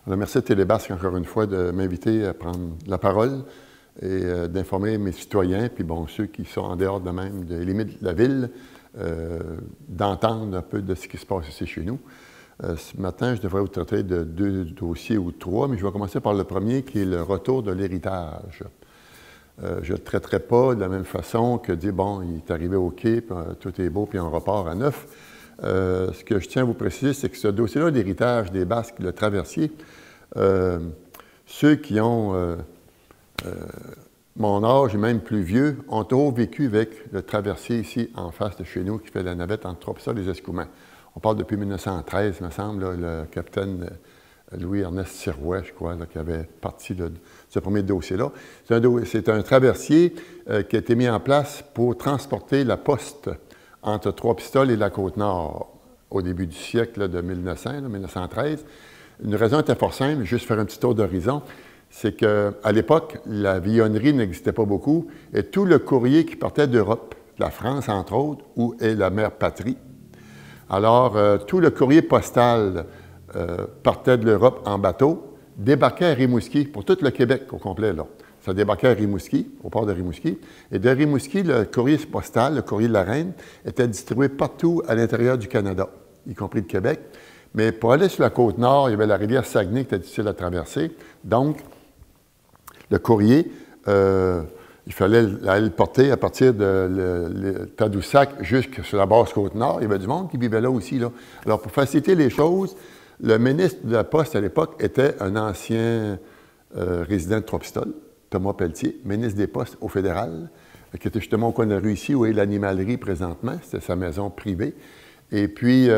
Alors, merci à Télébasque encore une fois de m'inviter à prendre la parole et d'informer mes citoyens, puis bon, ceux qui sont en dehors de même des limites de la ville, d'entendre un peu de ce qui se passe ici chez nous. Ce matin, je devrais vous traiter de 2 dossiers ou 3, mais je vais commencer par le premier qui est le retour de l'héritage. Je ne traiterai pas de la même façon que dire, bon, il est arrivé au quai, puis, tout est beau, puis on repart à neuf. Ce que je tiens à vous préciser, c'est que ce dossier-là d'héritage des Basques, le traversier, ceux qui ont mon âge et même plus vieux ont toujours vécu avec le traversier ici en face de chez nous qui fait la navette entre Trois-Pistoles et les Escoumins. On parle depuis 1913, me semble, là, le capitaine Louis-Ernest Sirois, je crois, là, qui avait parti de ce premier dossier-là. C'est un traversier qui a été mis en place pour transporter la poste entre Trois-Pistoles et la Côte-Nord au début du siècle de 1900, là, 1913. Une raison était fort simple, juste faire un petit tour d'horizon, c'est qu'à l'époque, la villonnerie n'existait pas beaucoup et tout le courrier qui partait d'Europe, de la France entre autres, où est la mère patrie, alors tout le courrier postal partait de l'Europe en bateau, débarquait à Rimouski, pour tout le Québec au complet, là. Ça débarquait à Rimouski, au port de Rimouski. Et de Rimouski, le courrier postal, le courrier de la Reine, était distribué partout à l'intérieur du Canada, y compris le Québec. Mais pour aller sur la Côte-Nord, il y avait la rivière Saguenay qui était difficile à traverser. Donc, le courrier, il fallait aller le porter à partir de Tadoussac jusque sur la basse Côte-Nord. Il y avait du monde qui vivait là aussi, là. Alors, pour faciliter les choses, le ministre de la Poste à l'époque était un ancien résident de Trois-Pistoles, Thomas Pelletier, ministre des Postes au fédéral, qui était justement au coin de la rue ici, où est l'animalerie présentement. C'était sa maison privée. Et puis,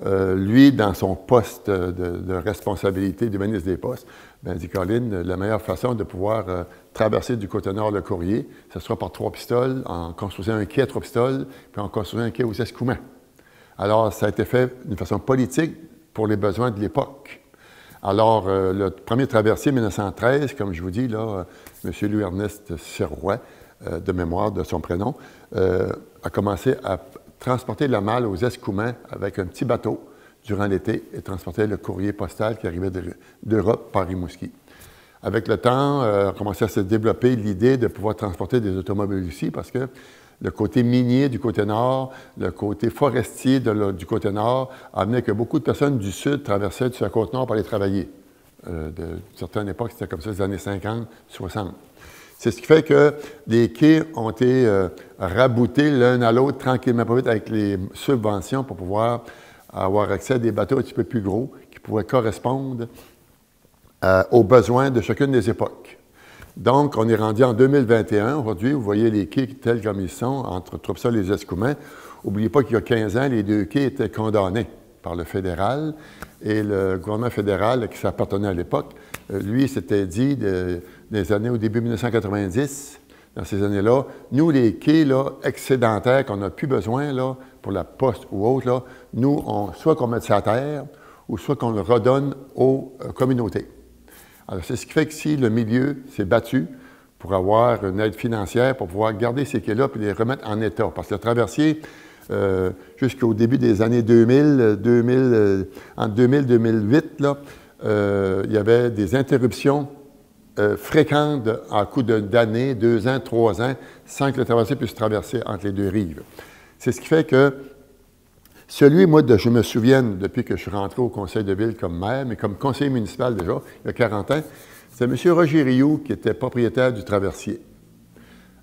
lui, dans son poste de responsabilité du ministre des Postes, ben, dit Colin, la meilleure façon de pouvoir traverser du côté nord le courrier, ce sera par Trois-Pistoles, en construisant un quai à Trois-Pistoles, puis en construisant un quai aux Escoumins. Alors, ça a été fait d'une façon politique pour les besoins de l'époque. Alors, le premier traversier, 1913, comme je vous dis, là, M. Louis-Ernest Sirois, de mémoire de son prénom, a commencé à transporter la malle aux Escoumins avec un petit bateau durant l'été et transporter le courrier postal qui arrivait d'Europe par Rimouski. Avec le temps, a commencé à se développer l'idée de pouvoir transporter des automobiles ici parce que le côté minier du côté nord, le côté forestier du côté nord amenait que beaucoup de personnes du sud traversaient sur la côte nord pour aller travailler. De certaines époques, c'était comme ça, les années 50, 60. C'est ce qui fait que les quais ont été raboutés l'un à l'autre tranquillement, pas vite, avec les subventions pour pouvoir avoir accès à des bateaux un petit peu plus gros qui pouvaient correspondre aux besoins de chacune des époques. Donc, on est rendu en 2021. Aujourd'hui, vous voyez les quais tels comme ils sont entre Trois-Pistoles et les Escoumins. N'oubliez pas qu'il y a 15 ans, les 2 quais étaient condamnés par le fédéral et le gouvernement fédéral qui s'appartenait à l'époque, lui, s'était dit des années au début 1990, dans ces années-là, nous, les quais là, excédentaires qu'on n'a plus besoin là, pour la poste ou autre, là, nous, soit qu'on mette ça à terre ou soit qu'on le redonne aux communautés. Alors, c'est ce qui fait que si le milieu s'est battu pour avoir une aide financière, pour pouvoir garder ces quais-là et les remettre en état. Parce que le traversier, jusqu'au début des années 2000, entre 2000 et 2008, là, il y avait des interruptions fréquentes en coup d'années, 2 ans, 3 ans, sans que le traversier puisse traverser entre les 2 rives. C'est ce qui fait que celui, moi, je me souviens, depuis que je suis rentré au conseil de ville comme maire, mais comme conseiller municipal déjà, il y a 40 ans, c'était M. Roger Rioux qui était propriétaire du traversier.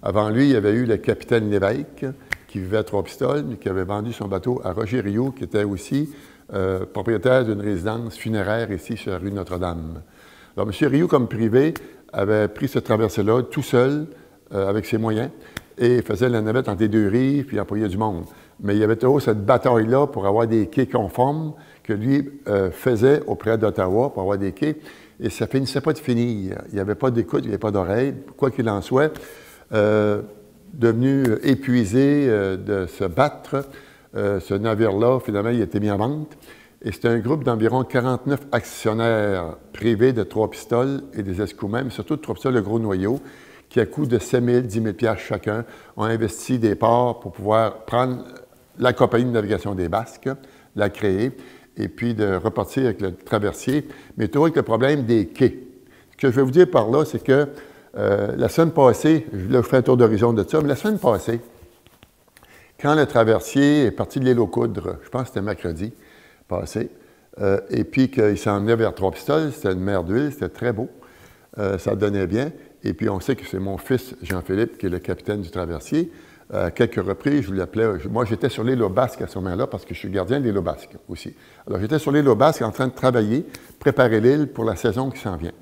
Avant lui, il y avait eu le capitaine Lévesque, qui vivait à Trois-Pistoles, mais qui avait vendu son bateau à Roger Rioux, qui était aussi propriétaire d'une résidence funéraire ici sur la rue Notre-Dame. Alors, M. Rioux, comme privé, avait pris ce traversier-là tout seul, avec ses moyens, et faisait la navette entre les 2 rives, puis employait du monde. Mais il y avait toujours cette bataille-là pour avoir des quais conformes que lui faisait auprès d'Ottawa pour avoir des quais. Et ça ne finissait pas de finir. Il n'y avait pas d'écoute, il n'y avait pas d'oreille. Quoi qu'il en soit, devenu épuisé de se battre, ce navire-là, finalement, il a été mis en vente. Et c'est un groupe d'environ 49 actionnaires privés de Trois-Pistoles et des Escoumins, mais surtout de Trois-Pistoles, le gros noyau, qui à coût de 7 000, 10 000 $ chacun, ont investi des parts pour pouvoir prendre la compagnie de navigation des Basques, la créer, et puis de repartir avec le traversier, mais toujours avec le problème des quais. Ce que je vais vous dire par là, c'est que la semaine passée, là, je fais un tour d'horizon de ça, mais la semaine passée, quand le traversier est parti de l'île aux Coudres, je pense que c'était mercredi passé, et puis qu'il s'en venait vers Trois-Pistoles, c'était une mer d'huile, c'était très beau, ça donnait bien, et puis on sait que c'est mon fils Jean-Philippe qui est le capitaine du traversier. À quelques reprises, je vous l'appelais. Moi, j'étais sur l'île aux Basques à ce moment-là parce que je suis gardien de l'île aux Basques aussi. Alors, j'étais sur l'île aux Basques en train de travailler, préparer l'île pour la saison qui s'en vient.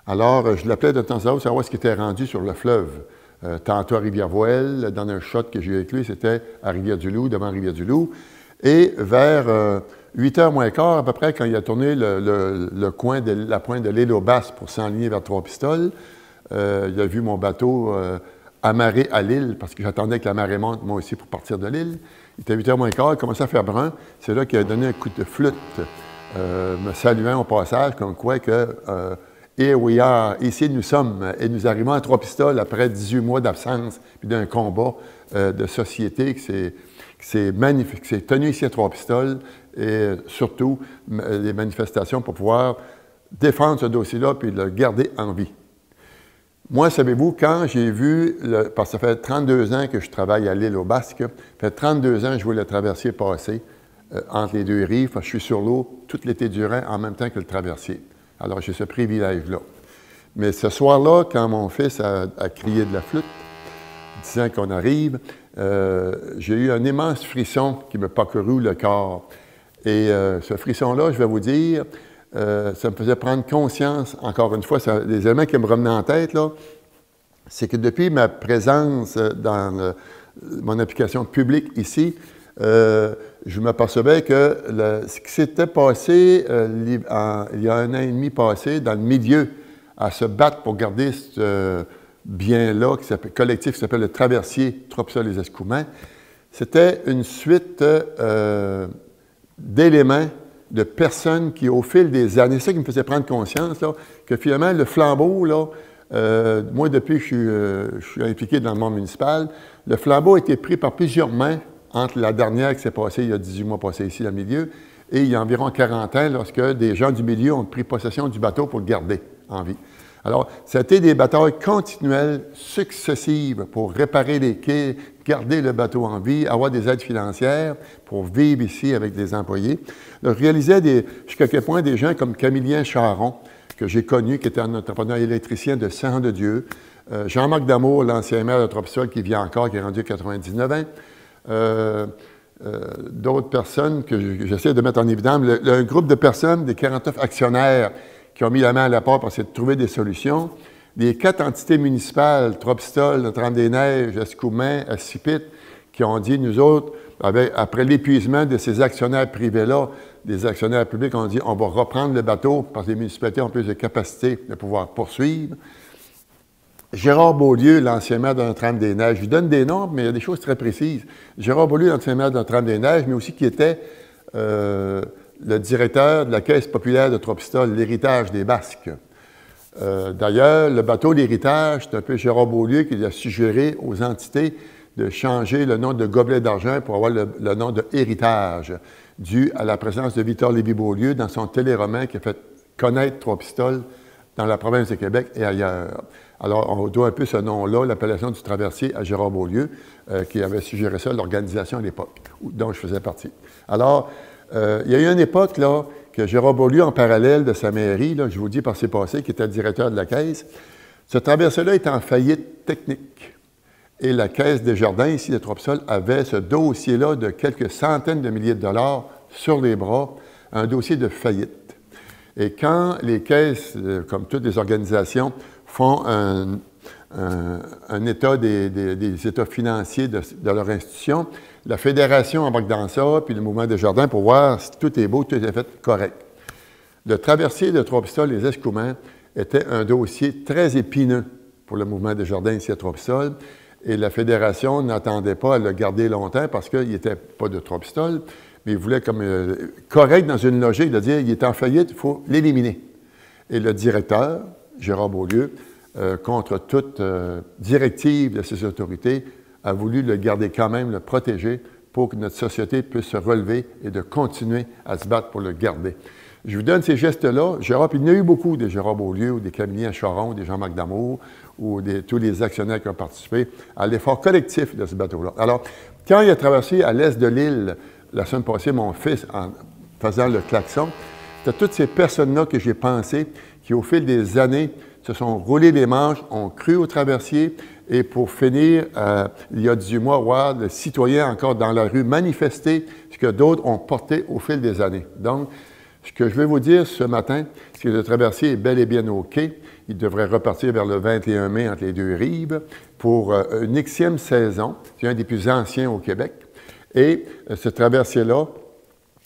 Alors, je l'appelais de temps à autre, savoir ce qui était rendu sur le fleuve. Tantôt à Rivière-Voelle, dans un shot que j'ai eu avec lui, c'était à Rivière-du-Loup, devant Rivière-du-Loup. Et vers 8h moins quart, à peu près, quand il a tourné le coin de la pointe de l'île aux Basques pour s'enligner vers Trois-Pistoles, il a vu mon bateau amarré à l'île, parce que j'attendais que la marée monte, moi aussi, pour partir de l'île. Il était 8h moins quart, il commençait à faire brun. C'est là qu'il a donné un coup de flûte, me saluant au passage, comme quoi que Here we are, ici nous sommes, et nous arrivons à Trois-Pistoles après 18 mois d'absence, puis d'un combat de société qui s'est tenu ici à Trois-Pistoles, et surtout les manifestations pour pouvoir défendre ce dossier-là, puis le garder en vie. Moi, savez-vous, quand j'ai vu, parce que ça fait 32 ans que je travaille à l'île aux Basques, ça fait 32 ans que je vois le traversier passer entre les deux rives, parce que je suis sur l'eau tout l'été durant en même temps que le traversier. Alors, j'ai ce privilège-là. Mais ce soir-là, quand mon fils a crié de la flûte, disant qu'on arrive, j'ai eu un immense frisson qui me parcourut le corps. Et ce frisson-là, je vais vous dire, ça me faisait prendre conscience, encore une fois, les éléments qui me revenaient en tête, là, c'est que depuis ma présence dans mon application publique ici, je m'apercevais que ce qui s'était passé il y a 1 an et demi passé dans le milieu à se battre pour garder ce bien-là, collectif qui s'appelle le Traversier Trois-Pistoles-les-Escoumins, c'était une suite d'éléments, de personnes qui, au fil des années, c'est ça qui me faisait prendre conscience, là, que finalement, le flambeau, là, moi, depuis que je suis impliqué dans le monde municipal, le flambeau a été pris par plusieurs mains entre la dernière qui s'est passée il y a 18 mois passé ici, dans le milieu, et il y a environ 40 ans, lorsque des gens du milieu ont pris possession du bateau pour le garder en vie. Alors, ça a été des batailles continuelles, successives, pour réparer les quais, garder le bateau en vie, avoir des aides financières pour vivre ici avec des employés. Je réalisais jusqu'à quel point des gens comme Camillien Charon, que j'ai connu, qui était un entrepreneur électricien de sang de Dieu, Jean-Marc Damour, l'ancien maire de Trois-Pistoles, qui vit encore, qui est rendu 99 ans, d'autres personnes que j'essaie de mettre en évidence, un groupe de personnes, des 49 actionnaires, qui ont mis la main à la porte pour essayer de trouver des solutions. Les 4 entités municipales, Trois-Pistoles, Notre-Dame-des-Neiges, Escoumins, Assipit, qui ont dit, nous autres, après l'épuisement de ces actionnaires privés-là, des actionnaires publics ont dit, on va reprendre le bateau parce que les municipalités ont plus de capacité de pouvoir poursuivre. Gérard Beaulieu, l'ancien maire de Notre-Dame-des-Neiges, je lui donne des noms, mais il y a des choses très précises. Gérard Beaulieu, l'ancien maire de Notre-Dame-des-Neiges, mais aussi qui était le directeur de la Caisse populaire de Trois-Pistoles, l'héritage des Basques. D'ailleurs, le bateau L'Héritage, c'est un peu Gérard Beaulieu qui a suggéré aux entités de changer le nom de Gobelet d'argent pour avoir le nom de Héritage, dû à la présence de Victor Lévy-Beaulieu dans son téléroman qui a fait connaître Trois-Pistoles dans la province de Québec et ailleurs. Alors, on doit un peu ce nom-là, l'appellation du traversier, à Gérard Beaulieu, qui avait suggéré ça à l'organisation à l'époque, dont je faisais partie. Alors, il y a eu une époque, là, que Gérard Beaulieu, en parallèle de sa mairie, là, je vous dis par ses passés, qui était le directeur de la Caisse, ce traversier-là était en faillite technique. Et la Caisse des Jardins, ici, de Trois-Pistoles, avait ce dossier-là de quelques centaines de milliers de dollars sur les bras, un dossier de faillite. Et quand les caisses, comme toutes les organisations, font un état des états financiers de leur institution, la Fédération embarque dans ça, puis le Mouvement des Jardins pour voir si tout est beau, tout est fait correct. Le traversier de Trois-Pistoles, les Escoumins, était un dossier très épineux pour le Mouvement des Jardins ici à Trois-Pistoles, et la Fédération n'attendait pas à le garder longtemps parce qu'il n'était pas de Trois-Pistoles, mais il voulait comme correct dans une logique de dire il est en faillite, il faut l'éliminer. Et le directeur, Gérard Beaulieu, contre toute directive de ses autorités, a voulu le garder quand même, le protéger pour que notre société puisse se relever et de continuer à se battre pour le garder. Je vous donne ces gestes-là. Gérard, puis il y en a eu beaucoup des Gérard Beaulieu, ou des Camille à Charon, des Jean-Marc Damour, ou tous les actionnaires qui ont participé à l'effort collectif de ce bateau-là. Alors, quand il a traversé à l'est de l'île, la semaine passée, mon fils, en faisant le klaxon, c'était toutes ces personnes-là que j'ai pensé, qui au fil des années se sont roulées les manches, ont cru au traversier, et pour finir, il y a 18 mois, voir le citoyen encore dans la rue manifester ce que d'autres ont porté au fil des années. Donc, ce que je vais vous dire ce matin, c'est que le traversier est bel et bien au quai. Il devrait repartir vers le 21 mai entre les deux rives pour une Xème saison. C'est un des plus anciens au Québec. Et ce traversier-là,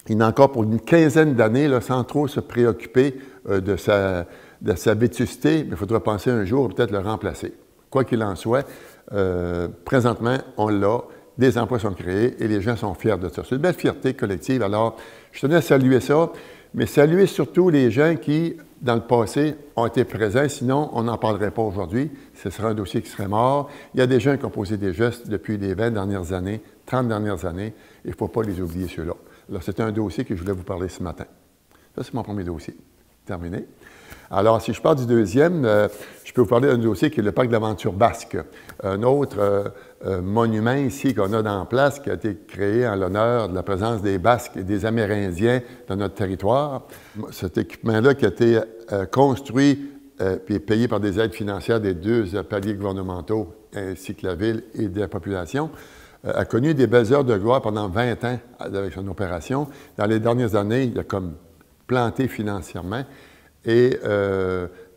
il a encore pour une quinzaine d'années, sans trop se préoccuper de sa vétusté, mais il faudra penser un jour peut-être le remplacer. Quoi qu'il en soit, présentement, on l'a, des emplois sont créés et les gens sont fiers de ça. C'est une belle fierté collective. Alors, je tenais à saluer ça, mais saluer surtout les gens qui, dans le passé, ont été présents. Sinon, on n'en parlerait pas aujourd'hui. Ce serait un dossier qui serait mort. Il y a des gens qui ont posé des gestes depuis les 20 dernières années, 30 dernières années. Il ne faut pas les oublier, ceux-là. Alors, c'est un dossier que je voulais vous parler ce matin. Ça, c'est mon premier dossier. Terminé. Alors, si je parle du deuxième, je peux vous parler d'un dossier qui est le Parc d'Aventure Basque. Un autre monument ici qu'on a dans place qui a été créé en l'honneur de la présence des Basques et des Amérindiens dans notre territoire. Cet équipement-là qui a été construit et payé par des aides financières des deux paliers gouvernementaux ainsi que la ville et de la population, a connu des belles heures de gloire pendant 20 ans avec son opération. Dans les dernières années, il a comme planté financièrement. Et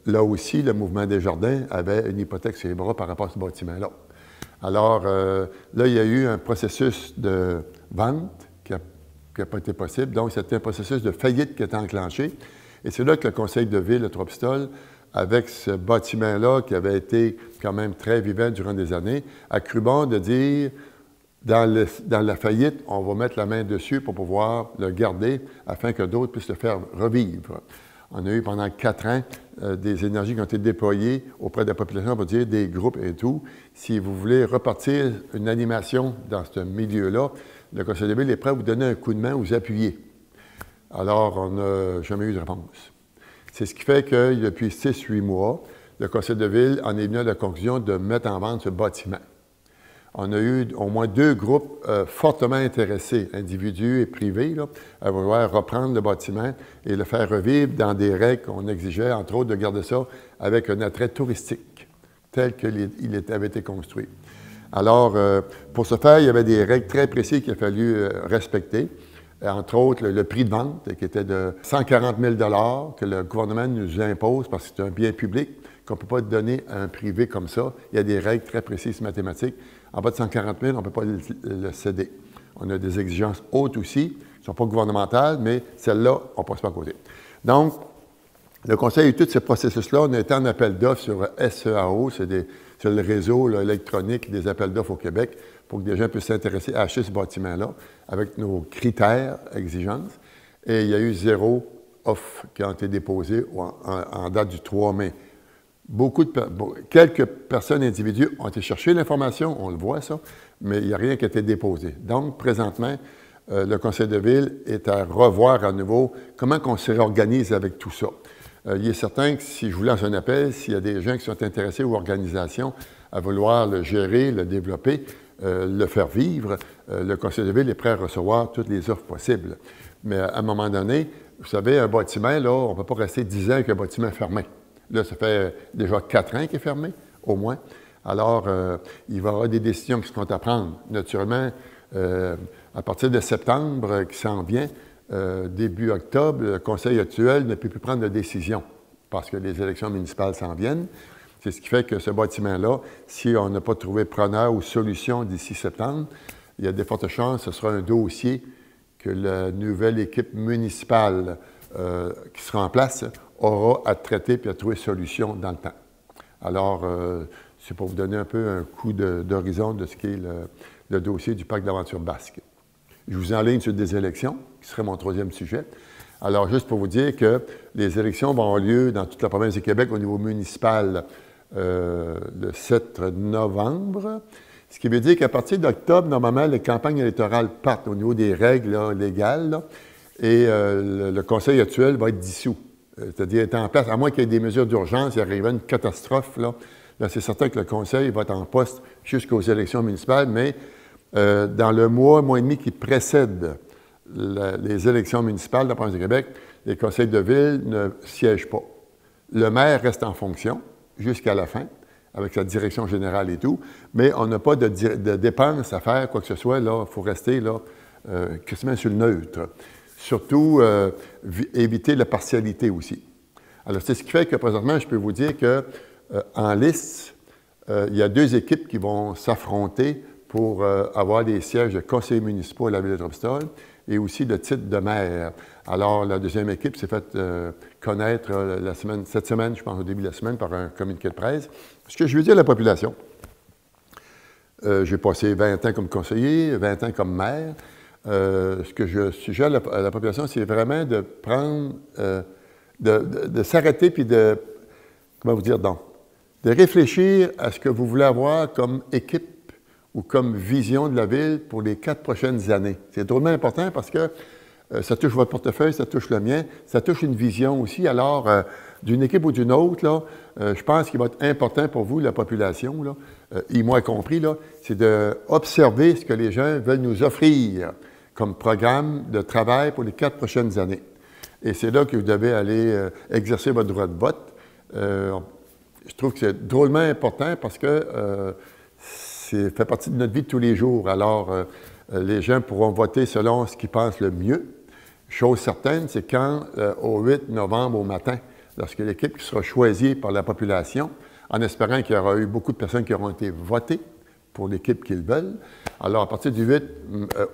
là aussi, le Mouvement des Jardins avait une hypothèque sur les bras par rapport à ce bâtiment-là. Alors, là, il y a eu un processus de vente qui n'a pas été possible. Donc, c'était un processus de faillite qui a été enclenché. Et c'est là que le conseil de ville de Trois-Pistoles, avec ce bâtiment-là qui avait été quand même très vivant durant des années, a cru bon de dire, dans la faillite, on va mettre la main dessus pour pouvoir le garder afin que d'autres puissent le faire revivre. On a eu pendant 4 ans des énergies qui ont été déployées auprès de la population, on va dire des groupes et tout. Si vous voulez repartir une animation dans ce milieu-là, le conseil de ville est prêt à vous donner un coup de main, vous appuyer. Alors, on n'a jamais eu de réponse. C'est ce qui fait que depuis 6-8 mois, le conseil de ville en est venu à la conclusion de mettre en vente ce bâtiment. On a eu au moins 2 groupes fortement intéressés, individus et privés, là, à vouloir reprendre le bâtiment et le faire revivre dans des règles qu'on exigeait, entre autres, de garder ça avec un attrait touristique, tel qu'il avait été construit. Alors, pour ce faire, il y avait des règles très précises qu'il a fallu respecter, entre autres le prix de vente, qui était de 140 000 $ que le gouvernement nous impose parce que c'est un bien public, qu'on ne peut pas donner à un privé comme ça. Il y a des règles très précises mathématiques. En bas de 140 000, on ne peut pas le céder. On a des exigences hautes aussi, qui ne sont pas gouvernementales, mais celles-là, on ne passe pas à côté. Donc, le Conseil a eu tous ces processus-là. On a été en appel d'offres sur SEAO, c'est le réseau là, électronique des appels d'offres au Québec, pour que des gens puissent s'intéresser à acheter ce bâtiment-là, avec nos critères, exigences. Et il y a eu 0 offres qui ont été déposées en date du 3 mai. Quelques personnes individuelles ont été chercher l'information, on le voit ça, mais il n'y a rien qui a été déposé. Donc, présentement, le conseil de ville est à revoir à nouveau comment on se réorganise avec tout ça. Il est certain que si je vous lance un appel, s'il y a des gens qui sont intéressés aux organisations à vouloir le gérer, le développer, le faire vivre, le conseil de ville est prêt à recevoir toutes les offres possibles. Mais à un moment donné, vous savez, un bâtiment, là, on ne peut pas rester 10 ans avec un bâtiment fermé. Là, ça fait déjà 4 ans qu'il est fermé, au moins. Alors, il va y avoir des décisions qui seront à prendre. Naturellement, à partir de septembre, qui s'en vient, début octobre, le conseil actuel ne peut plus prendre de décision parce que les élections municipales s'en viennent. C'est ce qui fait que ce bâtiment-là, si on n'a pas trouvé preneur ou solution d'ici septembre, il y a de fortes chances que ce sera un dossier que la nouvelle équipe municipale qui sera en place aura à traiter puis à trouver solution dans le temps. Alors, c'est pour vous donner un peu un coup d'horizon de ce qu'est le dossier du Parc d'Aventure Basque. Je vous enligne sur des élections, qui serait mon troisième sujet. Alors, juste pour vous dire que les élections vont avoir lieu dans toute la province du Québec au niveau municipal le 7 novembre. Ce qui veut dire qu'à partir d'octobre, normalement, les campagnes électorales partent au niveau des règles là, légales là, et le conseil actuel va être dissous. C'est-à-dire être en place, à moins qu'il y ait des mesures d'urgence, il arriverait une catastrophe. Là c'est certain que le conseil va être en poste jusqu'aux élections municipales, mais dans le mois et demi qui précède les élections municipales de la province du Québec, les conseils de ville ne siègent pas. Le maire reste en fonction jusqu'à la fin, avec sa direction générale et tout, mais on n'a pas de dépenses à faire, quoi que ce soit. Là, il faut rester là, quasiment sur le neutre. Surtout, éviter la partialité aussi. Alors, c'est ce qui fait que présentement, je peux vous dire qu'en liste, il y a 2 équipes qui vont s'affronter pour avoir des sièges de conseillers municipaux à la ville de Drumstone et aussi le titre de maire. Alors, la deuxième équipe s'est faite connaître cette semaine, je pense au début de la semaine, par un communiqué de presse. Ce que je veux dire à la population, j'ai passé 20 ans comme conseiller, 20 ans comme maire. Ce que je suggère à la population, c'est vraiment de prendre, de s'arrêter puis de, comment vous dire, donc, de réfléchir à ce que vous voulez avoir comme équipe ou comme vision de la ville pour les 4 prochaines années. C'est drôlement important parce que ça touche votre portefeuille, ça touche le mien, ça touche une vision aussi. Alors, d'une équipe ou d'une autre, là, je pense qu'il va être important pour vous, la population, là, y moi compris, c'est d'observer ce que les gens veulent nous offrir comme programme de travail pour les 4 prochaines années. Et c'est là que vous devez aller exercer votre droit de vote. Je trouve que c'est drôlement important parce que ça fait partie de notre vie de tous les jours. Alors, les gens pourront voter selon ce qu'ils pensent le mieux. Chose certaine, c'est quand, au 8 novembre au matin, lorsque l'équipe qui sera choisie par la population, en espérant qu'il y aura eu beaucoup de personnes qui auront été votées pour l'équipe qu'ils veulent. Alors, à partir du 8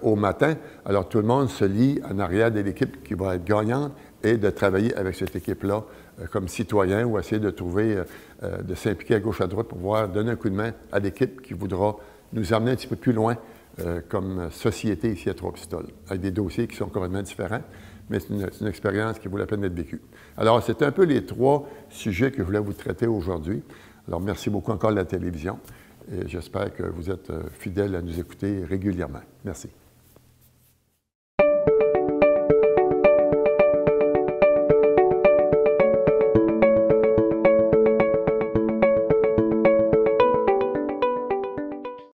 au matin, alors tout le monde se lie en arrière de l'équipe qui va être gagnante et de travailler avec cette équipe-là comme citoyen ou essayer de trouver, de s'impliquer à gauche, à droite pour pouvoir donner un coup de main à l'équipe qui voudra nous amener un petit peu plus loin comme société ici à Trois-Pistoles, avec des dossiers qui sont complètement différents, mais c'est une expérience qui vaut la peine d'être vécue. Alors, c'est un peu les 3 sujets que je voulais vous traiter aujourd'hui. Alors, merci beaucoup encore de la télévision et j'espère que vous êtes fidèles à nous écouter régulièrement. Merci.